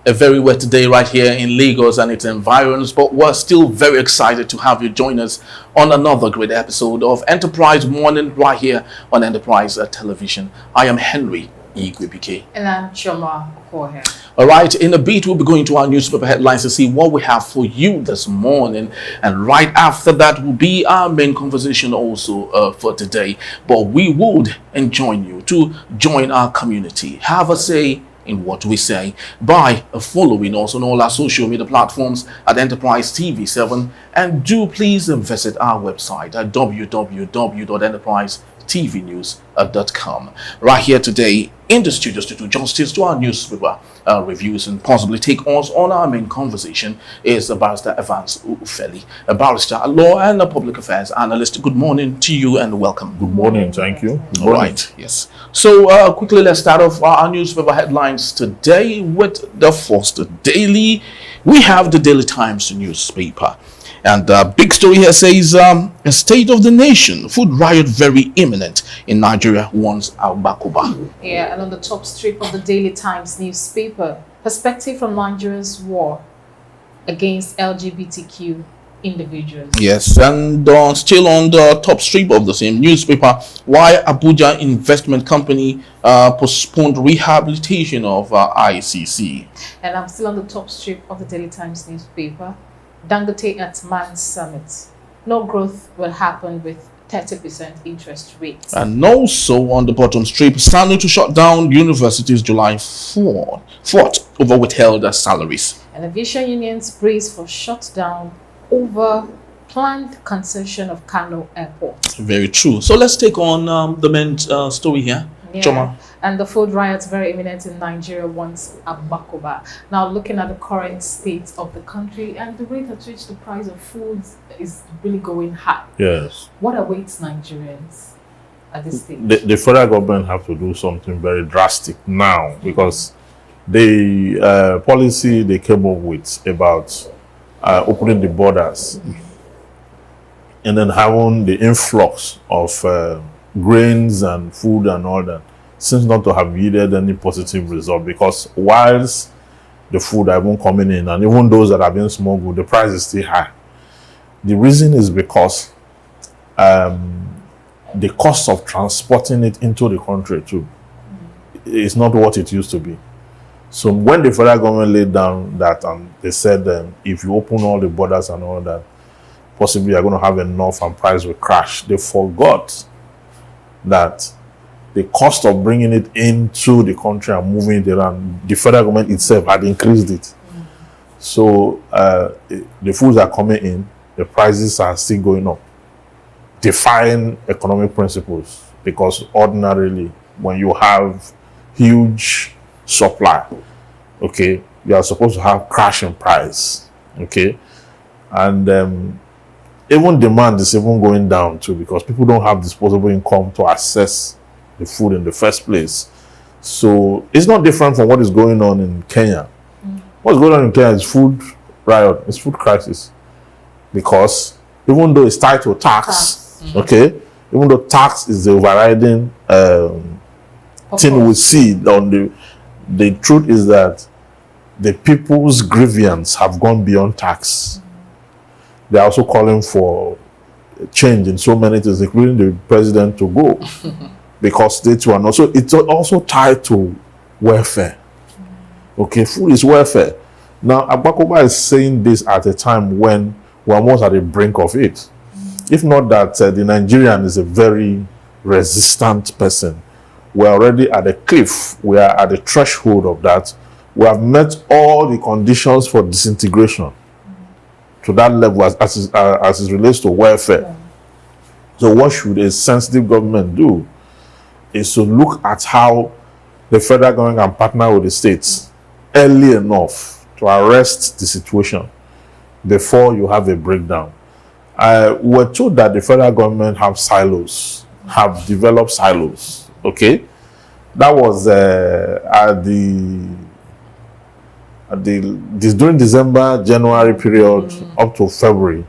a very wet day right here in Lagos and its environs, but we're still very excited to have you join us on another great episode of Enterprise Morning right here on Enterprise Television. I am Henry Igwebike. And I'm Choma Okohe. All right, in a bit, we'll be going to our newspaper headlines to see what we have for you this morning. And right after that will be our main conversation also for today. But we would enjoy you to join our community. Have a say in what we say by following us on all our social media platforms at Enterprise TV 7, and do please visit our website at www.enterprisetvnews.com. Right here today in the studios to do justice to our newspaper reviews and possibly take us on our main conversation is Barrister Evans Ufeli, a barrister, a law and a public affairs analyst. Good morning to you and welcome. Good morning, thank you. Good All morning. right, yes. So quickly, let's start off our newspaper headlines today with the first daily. We have the Daily Times newspaper. And the big story here says, a state of the nation, food riot very imminent in Nigeria, warns Agbakoba. Yeah, and on the top strip of the Daily Times newspaper, perspective from Nigeria's war against LGBTQ individuals. Yes, and still on the top strip of the same newspaper, why Abuja Investment Company postponed rehabilitation of ICC. And I'm still on the top strip of the Daily Times newspaper. Dangote at Man Summit. No growth will happen with 30% interest rate. And also on the bottom strip, Sanu to shut down universities July 4th over withheld salaries. And aviation unions brace for shutdown over planned concession of Kano Airport. Very true. So let's take on the main story here. Yeah. Choma. And the food riots very imminent in Nigeria once Agbakoba. Now looking at the current state of the country and the rate at which the price of food is really going high. Yes. What awaits Nigerians at this stage? The federal government have to do something very drastic now, because the policy they came up with about opening the borders and then having the influx of grains and food and all that seems not to have yielded any positive result, because whilst the food are even coming in and even those that are being smuggled, the price is still high. The reason is because the cost of transporting it into the country too is not what it used to be. So when the federal government laid down that they said if you open all the borders and all that, possibly you're going to have enough and price will crash, they forgot that the cost of bringing it into the country and moving it around, the federal government itself had increased it. So the foods are coming in, the prices are still going up, defying economic principles, because ordinarily when you have huge supply, okay, you are supposed to have crash in price, okay, and even demand is even going down too, because people don't have disposable income to access the food in the first place. So it's not different from what is going on in Kenya. What's going on in Kenya is food riot, it's food crisis, because even though it's tied to tax, okay, even though tax is the overriding thing we see on the truth is that the people's grievance have gone beyond tax. They're also calling for change in so many things, including the president to go, because they too are not. So it's also tied to welfare. Okay, food is welfare. Now, Agbakoba is saying this at a time when we're almost at the brink of it. If not that the Nigerian is a very resistant person. We're already at the cliff. We are at the threshold of that. We have met all the conditions for disintegration to that level as it relates to welfare. Yeah. So what should a sensitive government do is to look at how the federal government can partner with the states early enough to arrest the situation before you have a breakdown. We're told that the federal government have developed silos, okay? That was during December, January period up to February.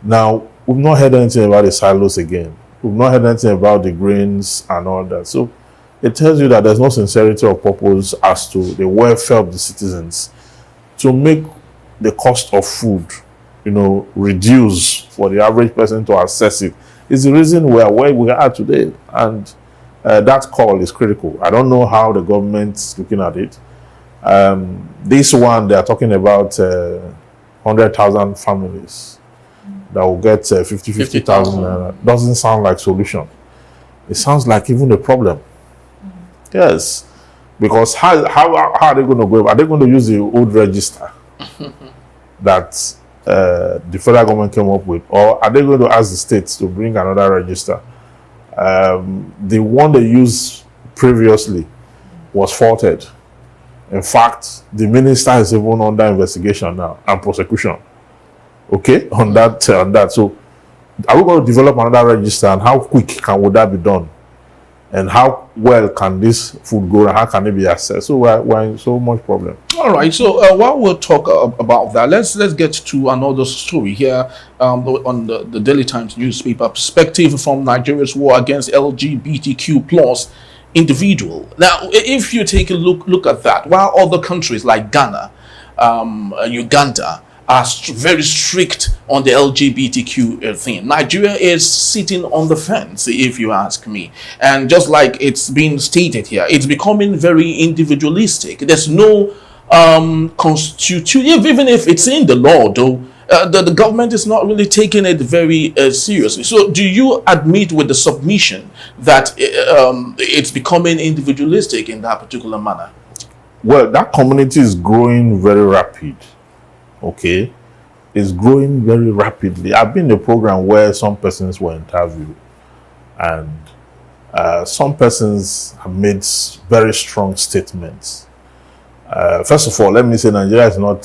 Now, we've not heard anything about the silos again. We've not heard anything about the grains and all that. So it tells you that there's no sincerity of purpose as to the welfare of the citizens. to make the cost of food, reduce for the average person to access it, is the reason where we are today. And that call is critical. I don't know how the government's looking at it. This one, they are talking about 100,000 families that will get 50,000. Doesn't sound like solution. It sounds like even a problem. Yes. Because how are they going to go? Are they going to use the old register that the federal government came up with? Or are they going to ask the states to bring another register? The one they used previously was faulted. In fact, the minister is even under investigation now and prosecution. Okay, on that. So, are we going to develop another register, and how quick would that be done? And how well can this food go, and how can it be accessed? So we're in so much problem. All right. So while we'll talk about that, let's get to another story here on the Daily Times newspaper. Perspective from Nigeria's war against LGBTQ plus individual. Now, if you take a look at that, while other countries like Ghana, Uganda are very strict on the LGBTQ thing, Nigeria is sitting on the fence, if you ask me. And just like it's been stated here, it's becoming very individualistic. There's no constitution, even if it's in the law, though. The government is not really taking it very seriously. So do you admit with the submission that it's becoming individualistic in that particular manner? Well, that community is growing very rapid. Okay, it's growing very rapidly. I've been in a program where some persons were interviewed, and some persons have made very strong statements. First of all, let me say Nigeria is not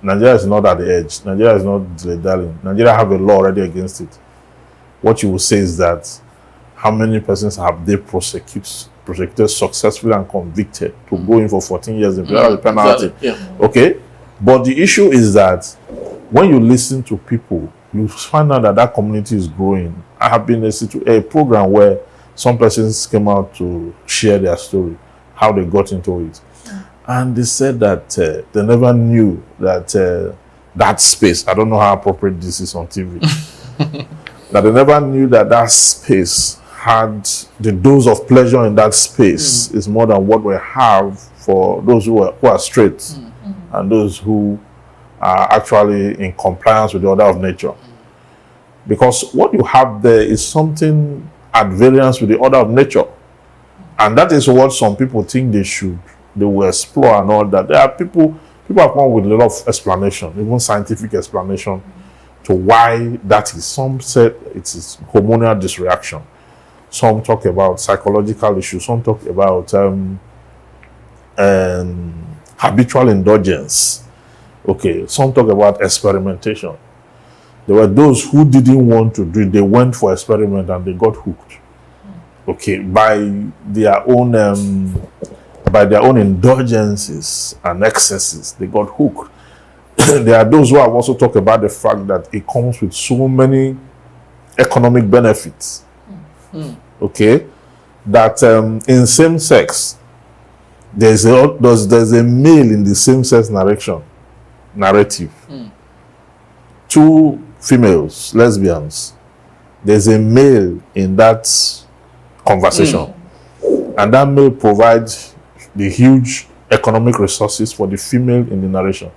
at the edge. Nigeria is not dilly-dallying. Nigeria have a law already against it. What you will say is that how many persons have they prosecuted successfully and convicted to go in for 14 years in the penalty? Exactly. Yeah. Okay, but the issue is that when you listen to people, you find out that community is growing. I have been in a program where some persons came out to share their story, how they got into it. And they said that they never knew that that space, I don't know how appropriate this is on TV, that they never knew that space had the dose of pleasure in that space is more than what we have for those who are straight and those who are actually in compliance with the order of nature. Because what you have there is something at variance with the order of nature. And that is what some people think they will explore and all that. There are people have come with a lot of explanation, even scientific explanation to why that is. Some said it is hormonal dysreaction. Some talk about psychological issues. Some talk about habitual indulgence. Okay, some talk about experimentation. There were those who didn't want to do it. They went for experiment and they got hooked. Okay, by their own indulgences and excesses, they got hooked. There are those who have also talked about the fact that it comes with so many economic benefits. Okay, that in same sex, there's a male in the same sex narrative. Two females, lesbians, there's a male in that conversation, and that male provides the huge economic resources for the female in the narration.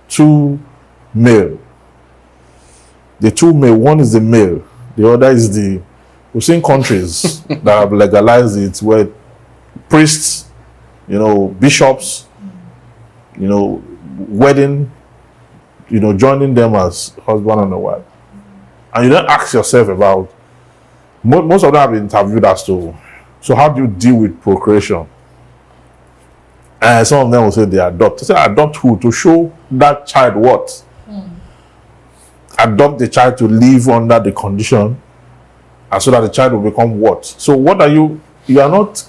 Two male, the two male, one is the male, the other is the. We've seen countries that have legalized it where priests, bishops, wedding, joining them as husband and wife. And you don't ask yourself about, most of them have been interviewed as to, so how do you deal with procreation? And some of them will say they adopt. They say adopt who? To show that child what? Adopt the child to live under the condition, and so that the child will become what? So what are you're not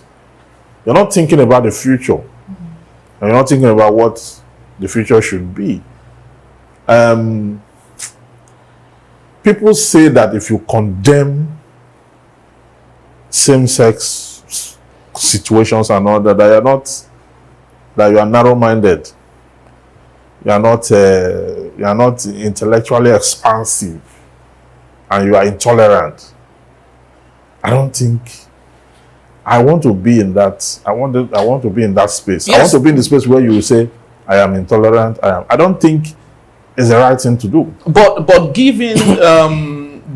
thinking about the future. And you're not thinking about what the future should be. People say that if you condemn same-sex situations and all that, that you are narrow-minded. you are not intellectually expansive, and you are intolerant. I don't think I want to be in that. I want to be in that space. Yes. I want to be in the space where you will say, I am intolerant. I don't think it's the right thing to do. But given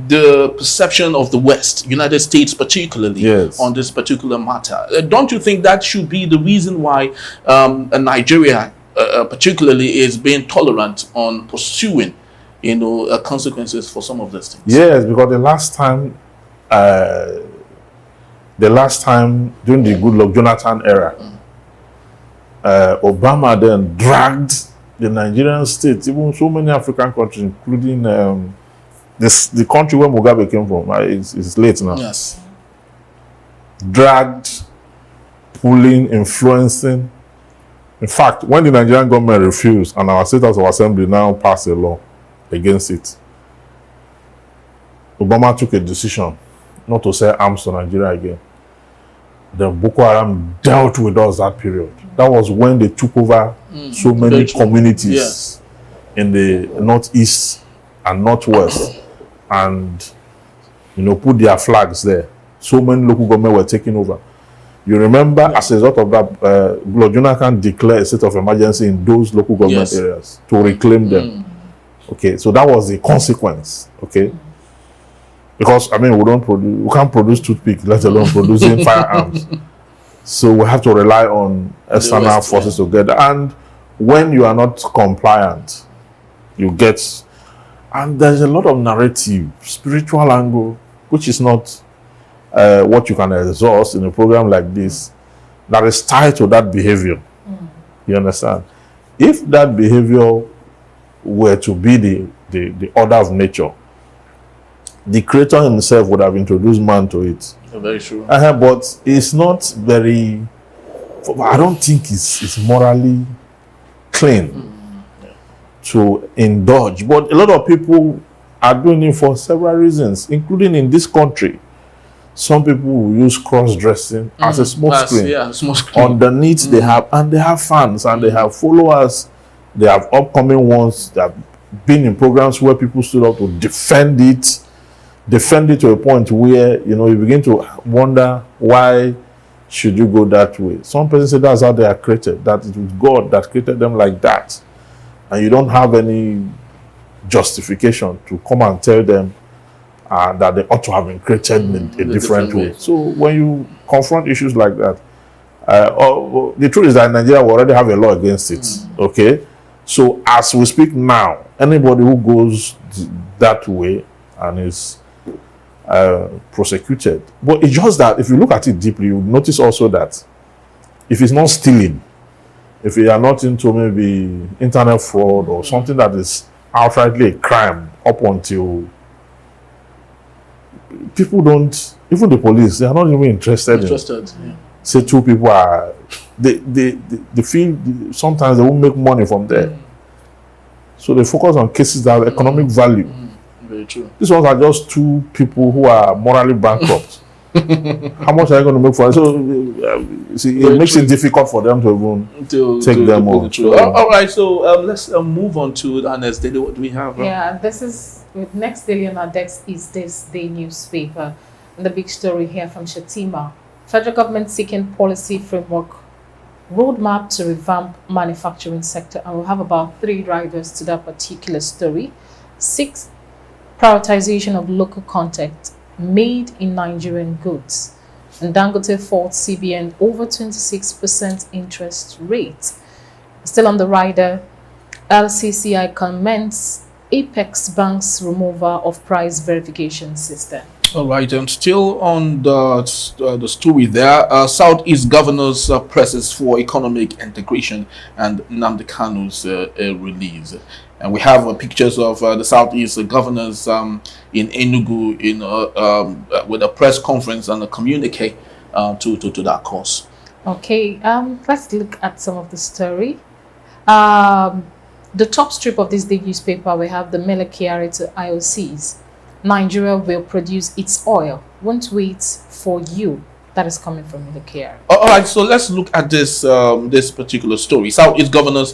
the perception of the West, United States particularly, Yes. on this particular matter, don't you think that should be the reason why Nigeria particularly is being tolerant on pursuing, consequences for some of these things? Yes, because the last time during the Goodluck Jonathan era, Obama then dragged the Nigerian state, even so many African countries, including the country where Mugabe came from. It's late now. Yes. Dragged, pulling, influencing. In fact, when the Nigerian government refused and our State House of Assembly now passed a law against it, Obama took a decision not to sell arms to Nigeria again. The Boko Haram dealt with us that period. That was when they took over so many communities Yes. in the northeast and northwest, and put their flags there. So many local government were taken over. You remember, as a result of that, Goodluck Jonathan declared a state of emergency in those local government Yes. areas to reclaim them. Okay, so that was the consequence. Okay, because we can't produce toothpick, let alone producing firearms. So we have to rely on external West, forces to get that. And when you are not compliant, you get, and there's a lot of narrative, spiritual angle, which is not what you can exhaust in a program like this, that is tied to that behavior. You understand? If that behavior were to be the order of nature, the creator himself would have introduced man to it. Very true. But it's not very, I don't think it's morally clean to indulge. But a lot of people are doing it for several reasons, including in this country. Some people will use cross-dressing as a smoke screen. Yeah, smoke screen. Underneath they have fans and they have followers. They have upcoming ones that have been in programs where people stood up to defend it to a point where you begin to wonder, why should you go that way? Some people say that's how they are created, that it was God that created them like that, and you don't have any justification to come and tell them that they ought to have been created in a different way. So when you confront issues like that, the truth is that in Nigeria we already have a law against it. Okay, so as we speak now, anybody who goes that way and is prosecuted. But it's just that if you look at it deeply, you notice also that if it's not stealing, if you are not into maybe internet fraud or something that is outrightly a crime, up until people don't, even the police, they are not even interested in. Say two people are, they feel sometimes they won't make money from there. So they focus on cases that have economic value. Very true. These ones are just two people who are morally bankrupt. How much are you going to make for it? So it makes it difficult for them to even take them on. All right, so let's move on to our next daily. What do we have? Yeah, this is with next daily on our desk is this day newspaper. And the big story here from Shatima. Federal government seeking policy framework roadmap to revamp manufacturing sector. And we'll have about 3 riders to that particular story. 6, prioritization of local content made in Nigerian goods. And Dangote faults CBN over 26% interest rate. Still on the rider, LCCI comments Apex Bank's removal of price verification system. All right, and still on the story there, Southeast governors presses for economic integration and Nnamdi Kanu's release. And we have pictures of the Southeast governors in Enugu with a press conference and a communique to that cause. Okay, let's look at some of the story. The top strip of this day newspaper, we have the Melekiari to IOCs. Nigeria will produce its oil, won't wait for you. that is coming from Ilokea. All right, so let's look at this this particular story. Southeast Governor's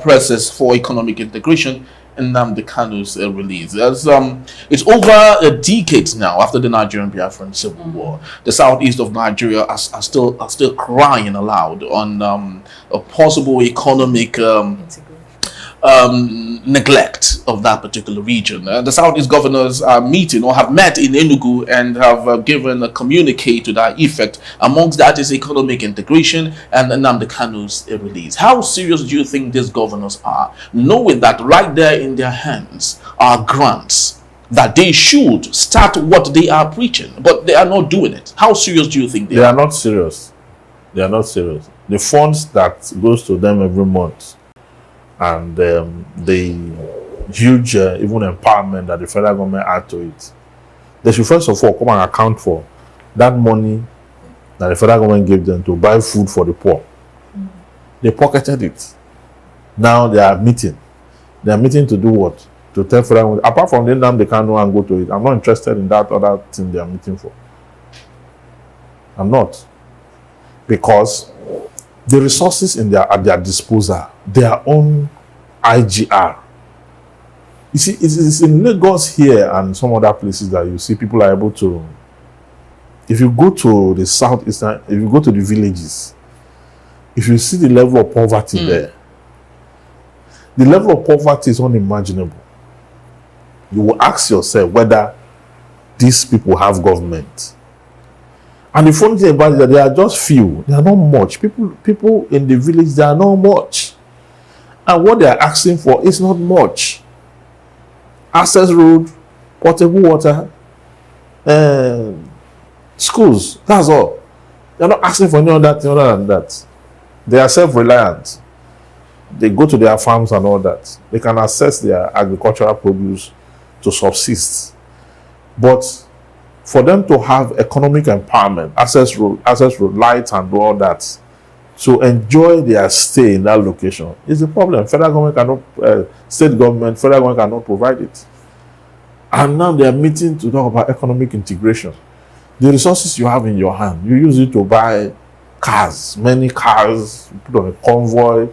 presses for economic integration and Nnamdi Kanu's release. It's over a decade now after the Nigerian Biafran Civil War. The southeast of Nigeria are still crying aloud on a possible economic neglect of that particular region. The Southeast governors are meeting or have met in Enugu and have given a communique to that effect. Amongst that is economic integration and Nnamdi Kanu's release. How serious do you think these governors are, knowing that right there in their hands are grants that they should start what they are preaching, but they are not doing it? How serious do you think they are? They are not serious. They are not serious. The funds that goes to them every month and the huge even empowerment that the federal government add to it, they should first of all come and account for that money that the federal government gave them to buy food for the poor. They pocketed it. Now they are meeting. They are meeting to do what? To tell federal government, apart from the name they can't go and go to it, I'm not interested in that other thing they are meeting for. I'm not. Because the resources at their disposal, their own IGR. You see, it's in Lagos here and some other places that you see people are able to. If you go to the southeastern, if you go to the villages, if you see the level of poverty there, the level of poverty is unimaginable. You will ask yourself whether these people have government. And the funny thing about it is that they are just few. They are not much. People in the village, they are not much. And what they are asking for is not much. Access road, potable water, schools. That's all. They are not asking for any other thing other than that. They are self-reliant. They go to their farms and all that. They can access their agricultural produce to subsist. But for them to have economic empowerment, access road, light and all that, to enjoy their stay in that location is a problem. Federal government cannot, state government, federal government cannot provide it. And now they are meeting to talk about economic integration. The resources you have in your hand, you use it to buy cars, many cars, you put on a convoy,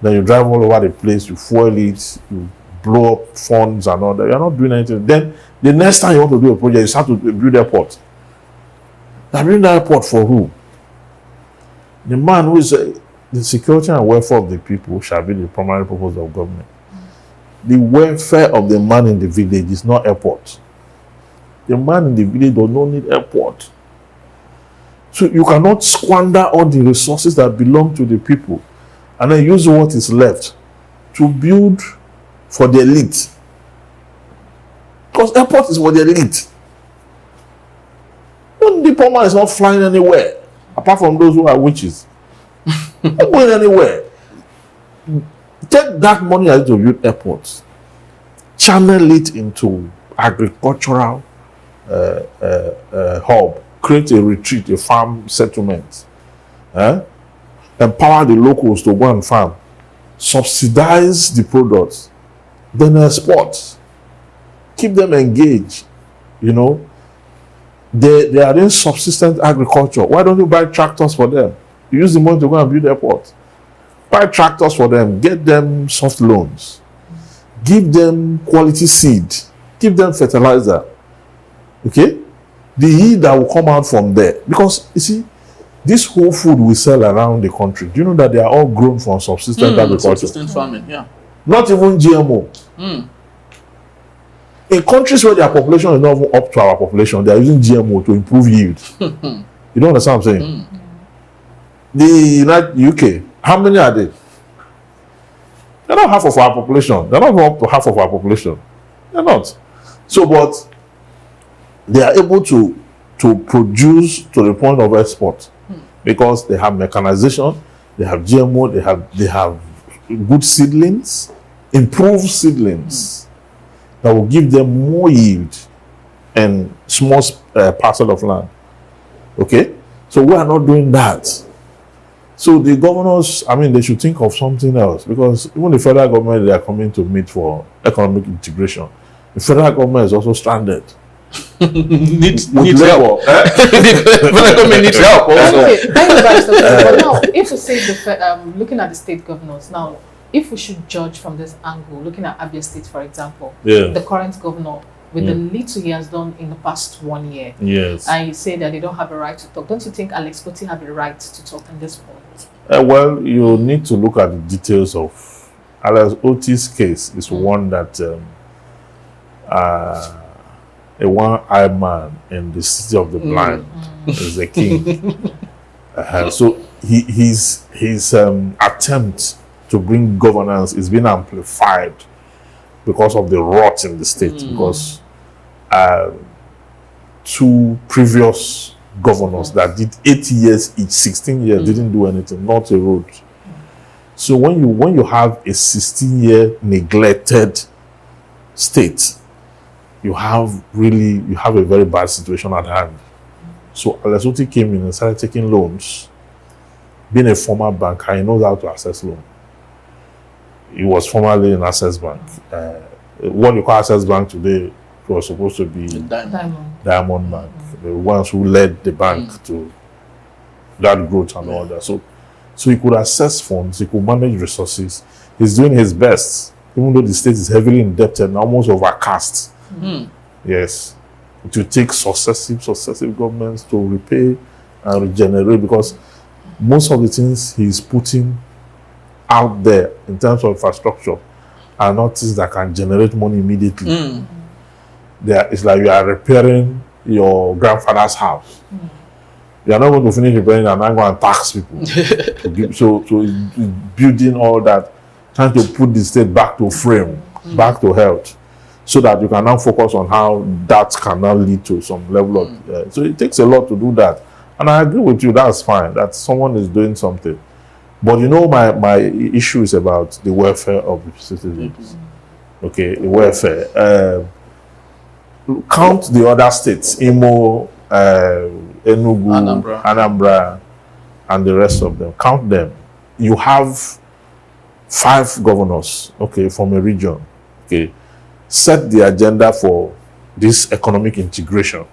then you drive all over the place, you fuel it, you blow up funds and all that. You're not doing anything. Then the next time you want to do a project, you start to build airport. Now building that airport for who? The man who is the security and welfare of the people shall be the primary purpose of government. The welfare of the man in the village is not airport. The man in the village does not need airport. So you cannot squander all the resources that belong to the people and then use what is left to build for the elite. Because airport is for the elite. The poor man is not flying anywhere, apart from those who are witches. Not going anywhere. Take that money as to build airports, channel it into agricultural hub, create a retreat, a farm settlement, empower the locals to go and farm, subsidize the products, then export, keep them engaged. You know, they are in subsistence agriculture. Why don't you buy tractors for them? You use the money to go and build airports. Buy tractors for them, get them soft loans, give them quality seed, give them fertilizer. Okay? The yield that will come out from there. Because you see, this whole food we sell around the country, do you know that they are all grown from subsistence agriculture? Subsistence farming, yeah. Not even GMO. In countries where their population is not even up to our population, they are using GMO to improve yield. You don't understand what I'm saying? The UK, how many are they? They're not half of our population. They're not up to half of our population. They're not. So, but they are able to produce to the point of export because they have mechanization, they have GMO, they have good seedlings, improved seedlings that will give them more yield and small parcel of land. Okay? So we are not doing that. So the governors, I mean, they should think of something else, because even the federal government, they are coming to meet for economic integration. The federal government is also stranded. needs with help. labor. Eh? The federal government needs help also. Okay, thank you guys. But now, if we say looking at the state governors now, if we should judge from this angle, looking at Abia State, for example, Yeah. the current governor, with the little he has done in the past 1 year, Yes. and you say that they don't have a right to talk, don't you think Alex Koti have a right to talk at this point? Well, you need to look at the details of Alex Oti's case. Is one that a one-eyed man in the city of the blind is the king. So his attempt to bring governance is being amplified because of the rot in the state. Because two previous governors that did 8 years each, 16 years, didn't do anything, not a road. So when you have a 16-year neglected state, you have a very bad situation at hand. So Alex Oti came in and started taking loans. Being a former banker, he knows how to access loan. He was formerly in Access Bank. What you call Access Bank today was supposed to be Diamond Bank, the ones who led the bank to that growth and all that. So he could access funds, he could manage resources. He's doing his best, even though the state is heavily indebted and almost overcast. Yes, it will take successive governments to repay and regenerate, because most of the things he's putting out there in terms of infrastructure are not things that can generate money immediately. It's like you are repairing your grandfather's house. You are not going to finish repairing and then go and tax people. So building all that, trying to put the state back to frame, back to health, so that you can now focus on how that can now lead to some level of. So it takes a lot to do that. And I agree with you, that's fine, that someone is doing something. But you know, my issue is about the welfare of the citizens. Okay, the welfare. Count the other states, Imo, Enugu, Anambra, and the rest of them. Count them. You have 5 governors, okay, from a region. Okay, set the agenda for this economic integration.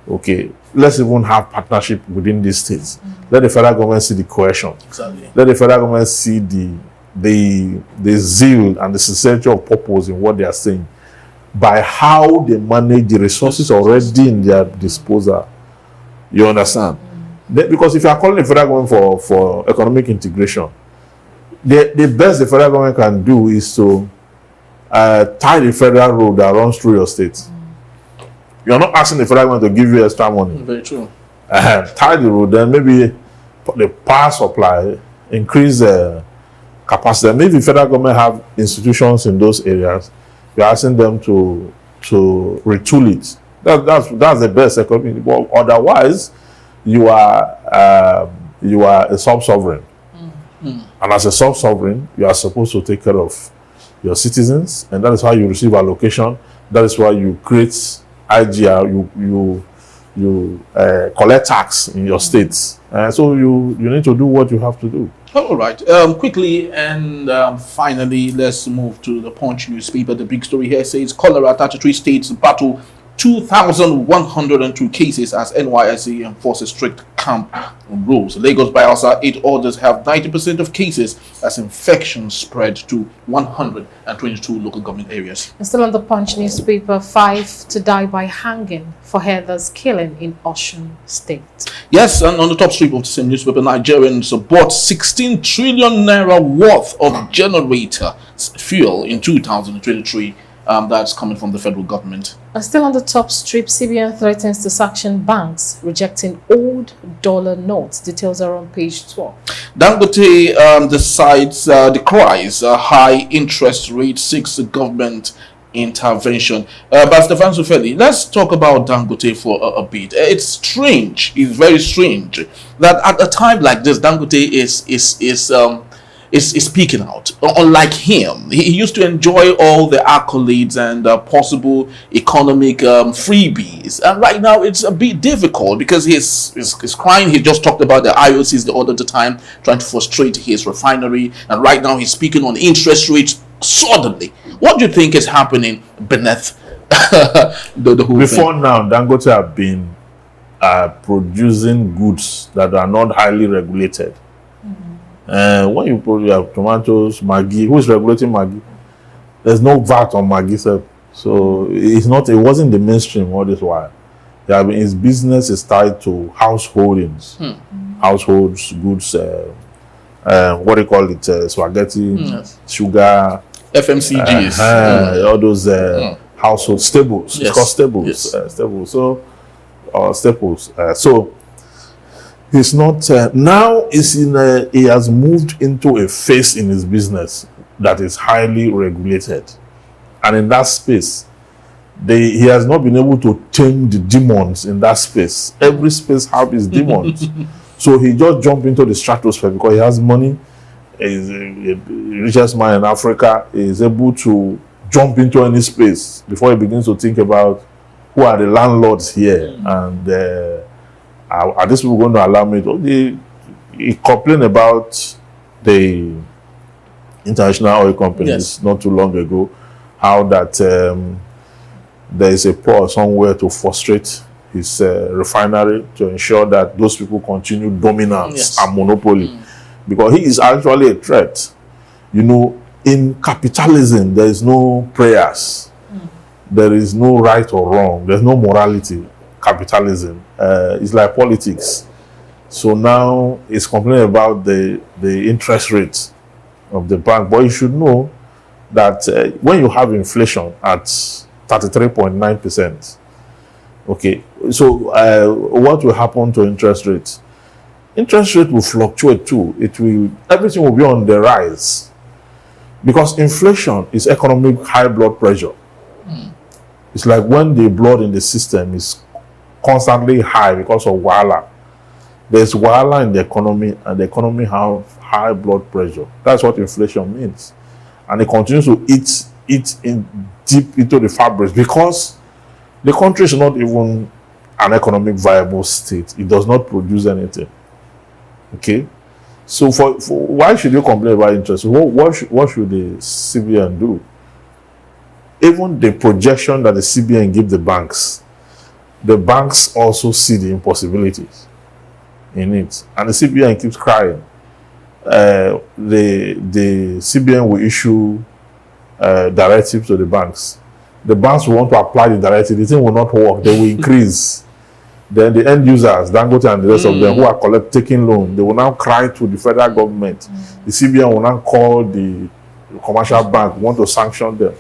Okay, let's even have partnership within these states. Let the federal government see the cohesion. Exactly. Let the federal government see the zeal and the sincerity of purpose in what they are saying, by how they manage the resources already in their disposal. You understand? Because if you are calling the federal government for economic integration, the best the federal government can do is to tie the federal road that runs through your state. You are not asking the federal government to give you extra money. Very true. Tie the road, then maybe the power supply, increase the capacity. Maybe the federal government have institutions in those areas. You're asking them to retool it. That's the best economy. But otherwise, you are a sub-sovereign. And as a sub-sovereign, you are supposed to take care of your citizens, and that is how you receive allocation. That is why you create IGR. You collect tax in your states. So you need to do what you have to do. All right. Quickly and finally, let's move to the Punch newspaper. The big story here says cholera, 33 states battle 2,102 cases as NYSC enforces strict camp rules. Lagos, Bayelsa, 8 others have 90% of cases as infections spread to 122 local government areas. And still on the Punch newspaper, 5 to die by hanging for Heather's killing in Osun State. Yes, and on the top strip of the same newspaper, Nigerians bought 16 trillion naira worth of generator fuel in 2023. That's coming from the federal government. And still on the top strip, CBN threatens to sanction banks, rejecting old dollar notes. Details are on page 12. Dangote decries high interest rate, seeks government intervention. But Stefan Sufeli, let's talk about Dangote for a bit. It's strange, it's very strange that at a time like this, Dangote is speaking out. Unlike him, he used to enjoy all the accolades and possible economic freebies. And right now, it's a bit difficult because he's crying. He just talked about the IOCs the other time, trying to frustrate his refinery. And right now, he's speaking on interest rates suddenly. What do you think is happening beneath the whole Before thing. now, Dangote have been producing goods that are not highly regulated. When you produce tomatoes, Maggi, who is regulating Maggi? There's no VAT on Maggi, so it's not. It wasn't the mainstream all this while. Yeah, his business is tied to householdings, households, goods. What do you call it? Spaghetti, sugar, FMCGs. all those household staples. Yes. It's called staples. Yes. Staples. So, staples. So he's not now. He has moved into a phase in his business that is highly regulated, and in that space, he has not been able to tame the demons in that space. Every space has its demons. So he just jumped into the stratosphere because he has money. He's the richest man in Africa. He is able to jump into any space before he begins to think about who are the landlords here. And are these people going to allow me to? He complained about the international oil companies not too long ago, how that there is a pause somewhere to frustrate his refinery to ensure that those people continue dominance and monopoly, because he is actually a threat. You know, in capitalism, there is no prayers, there is no right or wrong, there's no morality. Capitalism, it's like politics. So now it's complaining about the interest rates of the bank, but you should know that when you have inflation at 33.9%, okay, so what will happen to interest rates? Interest rate will fluctuate too. Everything will be on the rise, because inflation is economic high blood pressure. It's like when the blood in the system is constantly high because of wahala. There's wahala in the economy, and the economy have high blood pressure. That's what inflation means, and it continues to eat in deep into the fabrics, because the country is not even an economic viable state. It does not produce anything. Okay, so for why should you complain about interest? What should the CBN do? Even the projection that the CBN give the banks also see the impossibilities in it, and the CBN keeps crying. The CBN will issue directives to the banks. The banks will want to apply the directive. The thing will not work. They will increase. Then the end users, Dangote and the rest of them who are taking loan, they will now cry to the federal government. The CBN will now call the commercial bank, want to sanction them.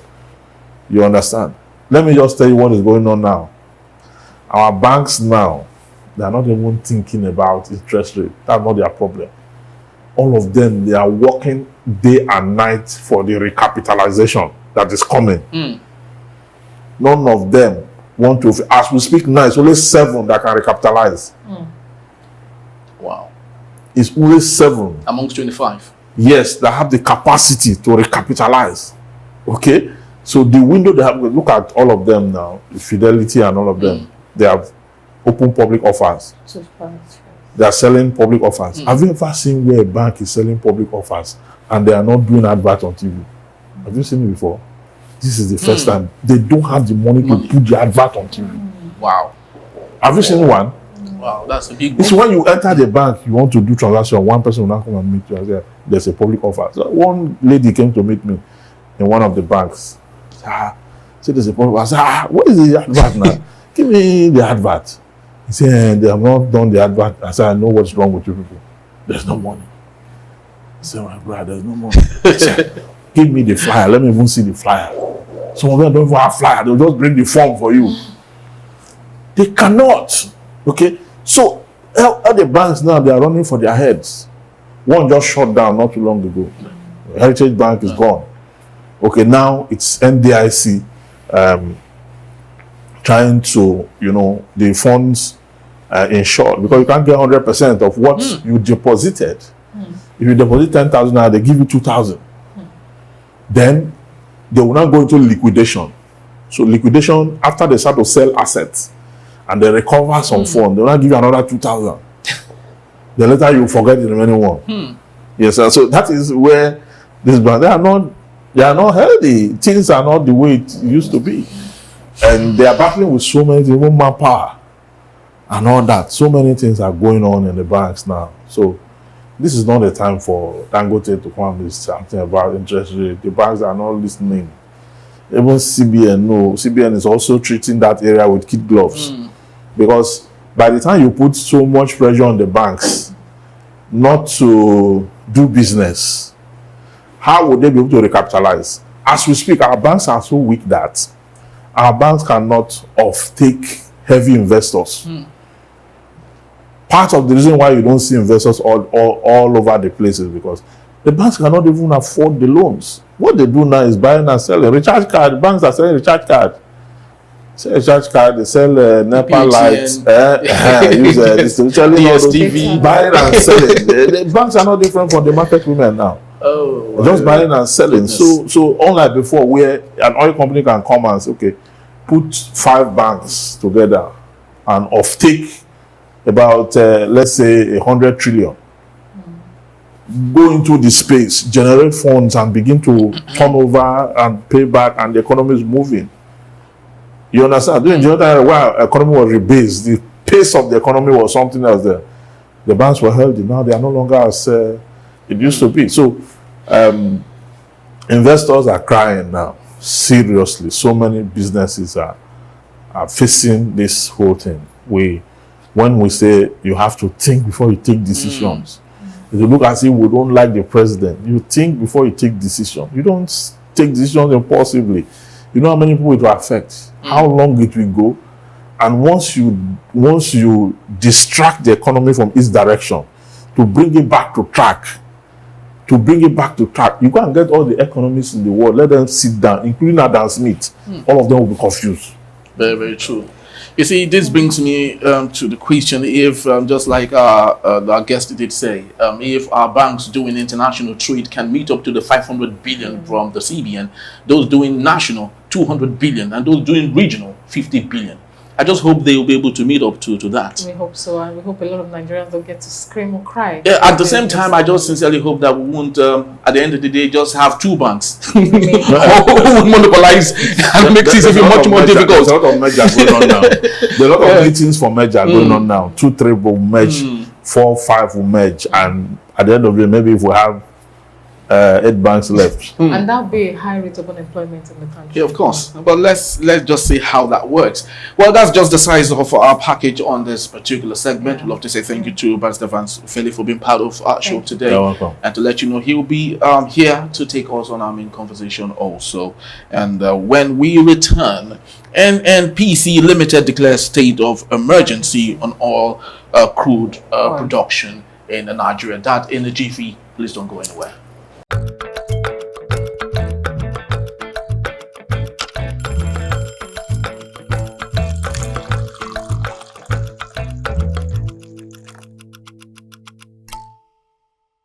You understand? Let me just tell you what is going on now. Our banks now, they are not even thinking about interest rate. That's not their problem. All of them, they are working day and night for the recapitalization that is coming. None of them want to, as we speak now, it's only 7 that can recapitalize. Wow. It's only 7 amongst 25. Yes, that have the capacity to recapitalize. Okay, so the window they have, look at all of them now, Fidelity and all of them, they have open public offers. They are selling public offers. Have you ever seen where a bank is selling public offers and they are not doing advert on TV? Have you seen it before? This is the first time. They don't have the money to put the advert on TV. Wow. Have you seen one? Wow, that's a big one. It's when you enter the bank, you want to do transaction, one person will not come and meet you and say, there's a public offer. So one lady came to meet me in one of the banks. So there's a public offer. I said, what is the advert now? Give me the advert. He said, they have not done the advert. I said, I know what's wrong with you people. There's no money. He said, my brother, there's no money. I said, give me the flyer. Let me even see the flyer. Some of them don't even have flyer. They'll just bring the form for you. They cannot. Okay? So, all the banks now, they are running for their heads. One just shut down not too long ago. Heritage Bank is gone. Okay, now it's NDIC trying to, the funds insured, because you can't get 100% of what you deposited. If you deposit 10,000 now, they give you 2,000. Then they will now go into liquidation. So liquidation, after they start to sell assets and they recover some funds, they will now give you another 2,000. Then later you forget the remaining one. Yes, sir. So that is where this bank, they are not healthy. Things are not the way it used to be. And they are battling with so many things, even manpower and all that. So many things are going on in the banks now. So this is not the time for Dangote to come and say something about interest rate. The banks are not listening. Even CBN, no. CBN is also treating that area with kid gloves. Because by the time you put so much pressure on the banks not to do business, how would they be able to recapitalize? As we speak, our banks are so weak that our banks cannot take heavy investors. Part of the reason why you don't see investors all over the place is because the banks cannot even afford the loans. What they do now is buying and selling. Recharge card, banks are selling recharge card. Sell recharge card, they sell NEPA lights, use DSTV, buying and selling. The banks are not different from the market women now. Just buying and selling. So unlike before, where an oil company can come and say, okay, put 5 banks together and offtake about let's say 100 trillion, go into the space, generate funds and begin to turn over and pay back, and the economy is moving. You understand? During the time while economy was rebased, the pace of the economy was something else there. The banks were healthy. Now they are no longer as it used to be. So investors are crying now. Seriously, so many businesses are facing this whole thing. When we say you have to think before you take decisions, if you look as if we don't like the president, you think before you take decisions. You don't take decisions impulsively. You know how many people it will affect, how long it will go, and once you distract the economy from its direction, to bring it back to track, you go and get all the economists in the world, let them sit down, including Adam Smith. All of them will be confused. Very, very true. You see, this brings me to the question, if just like our guest did say, if our banks doing international trade can meet up to the 500 billion from the CBN, those doing national 200 billion, and those doing regional 50 billion. I just hope they will be able to meet up to that. We hope so, and we hope a lot of Nigerians don't get to scream or cry. Yeah, at the same time, I just sincerely hope that we won't, at the end of the day, just have 2 banks who would monopolize and make things even much more difficult. There's a lot of merger going on now. There's a lot of meetings for merger going on now. 2, 3 will merge, 4, 5 will merge, and at the end of the day, maybe if we have 8 banks left. And that would be a high rate of unemployment in the country. Yeah, of course. But let's just see how that works. Well, that's just the size of our package on this particular segment. We'd love to say thank you to Barrister Vance Ufele for being part of our show today. You're welcome. And to let you know, he'll be here to take us on our main conversation also. And when we return, NNPC Limited declares state of emergency on all crude production in Nigeria. That in the jiffy. Please don't go anywhere.